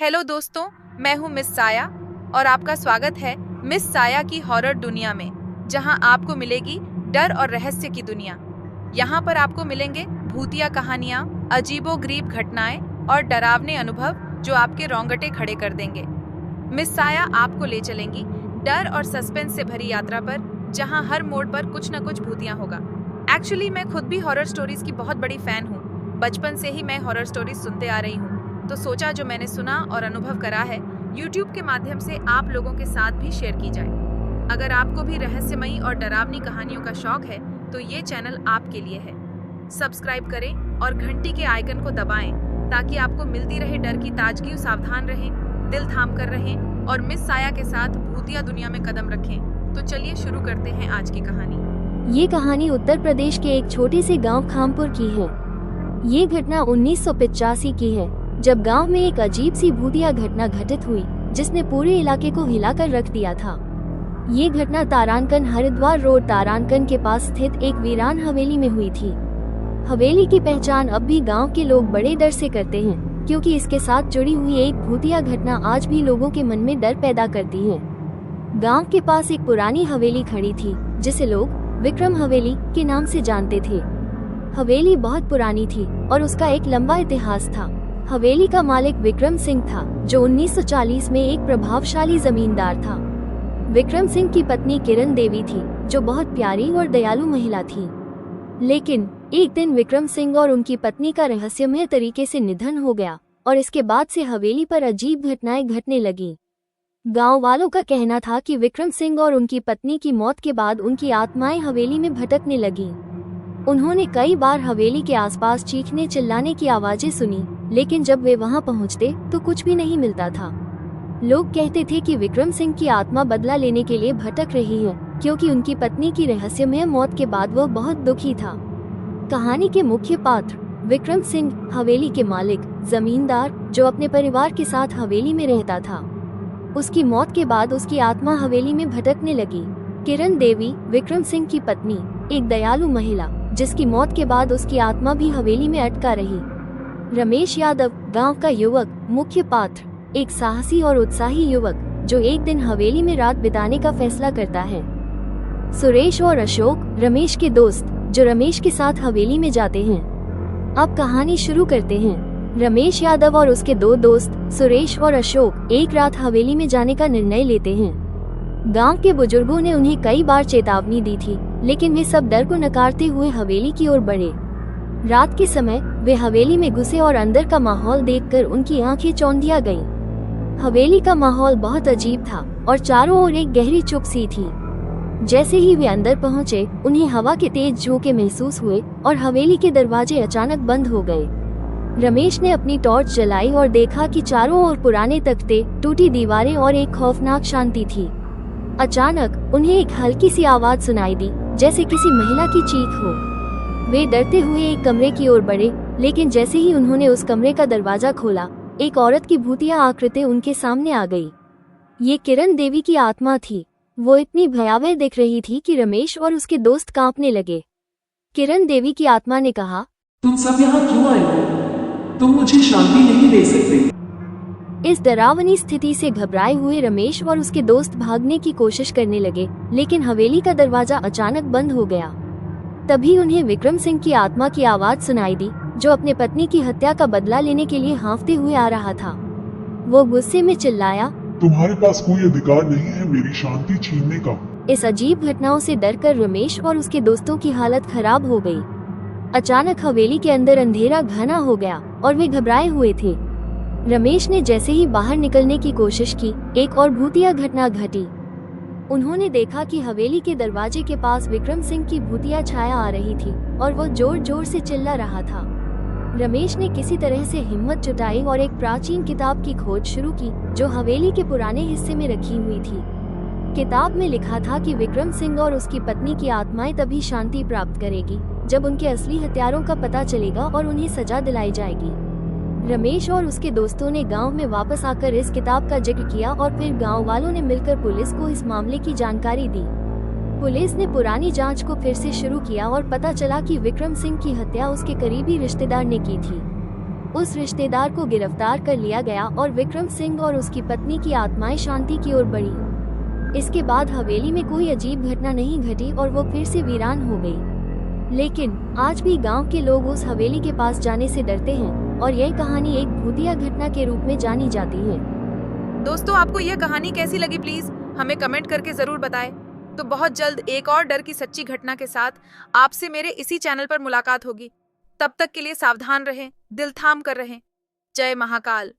Hello दोस्तों, मैं हूँ मिस साया और आपका स्वागत है मिस साया की हॉरर दुनिया में, जहाँ आपको मिलेगी डर और रहस्य की दुनिया। यहाँ पर आपको मिलेंगे भूतिया कहानियाँ, अजीबोगरीब घटनाएं और डरावने अनुभव जो आपके रोंगटे खड़े कर देंगे। मिस साया आपको ले चलेंगी डर और सस्पेंस से भरी यात्रा पर, जहाँ हर मोड़ पर कुछ न कुछ भूतिया होगा। एक्चुअली मैं खुद भी हॉरर स्टोरीज की बहुत बड़ी फैन हूँ। बचपन से ही मैं हॉरर स्टोरीज सुनते आ रही हूँ, तो सोचा जो मैंने सुना और अनुभव करा है YouTube के माध्यम से आप लोगों के साथ भी शेयर की जाए। अगर आपको भी रहस्यमयी और डरावनी कहानियों का शौक है तो ये चैनल आपके लिए है। सब्सक्राइब करें और घंटी के आइकन को दबाएं ताकि आपको मिलती रहे डर की ताजगी। सावधान रहें, दिल थाम कर रहें और मिस साया के साथ भूतिया दुनिया में कदम रखें। तो चलिए शुरू करते हैं आज की कहानी। ये कहानी उत्तर प्रदेश के एक छोटे से गांव खामपुर की है। ये घटना 1985 की है, जब गांव में एक अजीब सी भूतिया घटना घटित हुई जिसने पूरे इलाके को हिलाकर रख दिया था। ये घटना तारानकन हरिद्वार रोड तारानकन के पास स्थित एक वीरान हवेली में हुई थी। हवेली की पहचान अब भी गांव के लोग बड़े डर से करते हैं, क्योंकि इसके साथ जुड़ी हुई एक भूतिया घटना आज भी लोगों के मन में डर पैदा करती है। गांव के पास एक पुरानी हवेली खड़ी थी जिसे लोग विक्रम हवेली के नाम से जानते थे। हवेली बहुत पुरानी थी और उसका एक लंबा इतिहास था। हवेली का मालिक विक्रम सिंह था, जो 1940 में एक प्रभावशाली जमींदार था। विक्रम सिंह की पत्नी किरण देवी थी, जो बहुत प्यारी और दयालु महिला थी। लेकिन एक दिन विक्रम सिंह और उनकी पत्नी का रहस्यमय तरीके से निधन हो गया और इसके बाद से हवेली पर अजीब घटनाएं घटने लगी। गांव वालों का कहना था कि विक्रम सिंह और उनकी पत्नी की मौत के बाद उनकी आत्माएं हवेली में भटकने लगी। उन्होंने कई बार हवेली के आसपास चीखने चिल्लाने की आवाजें सुनी, लेकिन जब वे वहां पहुंचते तो कुछ भी नहीं मिलता था। लोग कहते थे कि विक्रम सिंह की आत्मा बदला लेने के लिए भटक रही है, क्योंकि उनकी पत्नी की रहस्यमय मौत के बाद वह बहुत दुखी था। कहानी के मुख्य पात्र विक्रम सिंह, हवेली के मालिक, जमींदार जो अपने परिवार के साथ हवेली में रहता था। उसकी मौत के बाद उसकी आत्मा हवेली में भटकने लगी। किरण देवी, विक्रम सिंह की पत्नी, एक दयालु महिला जिसकी मौत के बाद उसकी आत्मा भी हवेली में अटका रही। रमेश यादव, गांव का युवक, मुख्य पात्र, एक साहसी और उत्साही युवक जो एक दिन हवेली में रात बिताने का फैसला करता है। सुरेश और अशोक, रमेश के दोस्त, जो रमेश के साथ हवेली में जाते हैं। अब कहानी शुरू करते हैं। रमेश यादव और उसके दो दोस्त सुरेश और अशोक एक रात हवेली में जाने का निर्णय लेते हैं। गांव के बुजुर्गों ने उन्हें कई बार चेतावनी दी थी, लेकिन वे सब डर को नकारते हुए हवेली की ओर बढ़े। रात के समय वे हवेली में घुसे और अंदर का माहौल देखकर उनकी आंखें चौंधिया गईं। हवेली का माहौल बहुत अजीब था और चारों ओर एक गहरी चुप सी थी। जैसे ही वे अंदर पहुंचे, उन्हें हवा के तेज झोंके महसूस हुए और हवेली के दरवाजे अचानक बंद हो गए। रमेश ने अपनी टॉर्च जलाई और देखा कि चारों ओर पुराने तख्ते, टूटी दीवारें और एक खौफनाक शांति थी। अचानक उन्हें एक हल्की सी आवाज सुनाई दी, जैसे किसी महिला की चीख हो। वे डरते हुए एक कमरे की ओर बढ़े, लेकिन जैसे ही उन्होंने उस कमरे का दरवाजा खोला, एक औरत की भूतिया आकृति उनके सामने आ गई। ये किरण देवी की आत्मा थी। वो इतनी भयावह दिख रही थी कि रमेश और उसके दोस्त कांपने लगे। किरण देवी की आत्मा ने कहा, तुम सब यहाँ क्यों आए हो? तुम मुझे शांति नहीं दे सकते। इस डरावनी स्थिति से घबराए हुए रमेश और उसके दोस्त भागने की कोशिश करने लगे, लेकिन हवेली का दरवाजा अचानक बंद हो गया। तभी उन्हें विक्रम सिंह की आत्मा की आवाज सुनाई दी, जो अपने पत्नी की हत्या का बदला लेने के लिए हाँफते हुए आ रहा था। वो गुस्से में चिल्लाया, तुम्हारे पास कोई अधिकार नहीं है मेरी शांति छीनने का। इस अजीब घटनाओं से डरकर रमेश और उसके दोस्तों की हालत खराब हो गई। अचानक हवेली के अंदर अंधेरा घना हो गया और वे घबराए हुए थे। रमेश ने जैसे ही बाहर निकलने की कोशिश की, एक और भूतिया घटना घटी। उन्होंने देखा कि हवेली के दरवाजे के पास विक्रम सिंह की भूतिया छाया आ रही थी और वो जोर जोर से चिल्ला रहा था। रमेश ने किसी तरह से हिम्मत जुटाई और एक प्राचीन किताब की खोज शुरू की, जो हवेली के पुराने हिस्से में रखी हुई थी। किताब में लिखा था कि विक्रम सिंह और उसकी पत्नी की आत्माएं तभी शांति प्राप्त करेगी जब उनके असली हत्यारों का पता चलेगा और उन्हें सजा दिलाई जाएगी। रमेश और उसके दोस्तों ने गांव में वापस आकर इस किताब का जिक्र किया और फिर गांव वालों ने मिलकर पुलिस को इस मामले की जानकारी दी। पुलिस ने पुरानी जांच को फिर से शुरू किया और पता चला कि विक्रम सिंह की हत्या उसके करीबी रिश्तेदार ने की थी। उस रिश्तेदार को गिरफ्तार कर लिया गया और विक्रम सिंह और उसकी पत्नी की आत्माएं शांति की ओर बढ़ी। इसके बाद हवेली में कोई अजीब घटना नहीं घटी और वो फिर से वीरान हो गई। लेकिन आज भी गांव के लोग उस हवेली के पास जाने से डरते हैं और यह कहानी एक भूतिया घटना के रूप में जानी जाती है। दोस्तों, आपको यह कहानी कैसी लगी प्लीज हमें कमेंट करके जरूर बताएं। तो बहुत जल्द एक और डर की सच्ची घटना के साथ आपसे मेरे इसी चैनल पर मुलाकात होगी। तब तक के लिए सावधान रहें, दिल थाम कर रहें। जय महाकाल।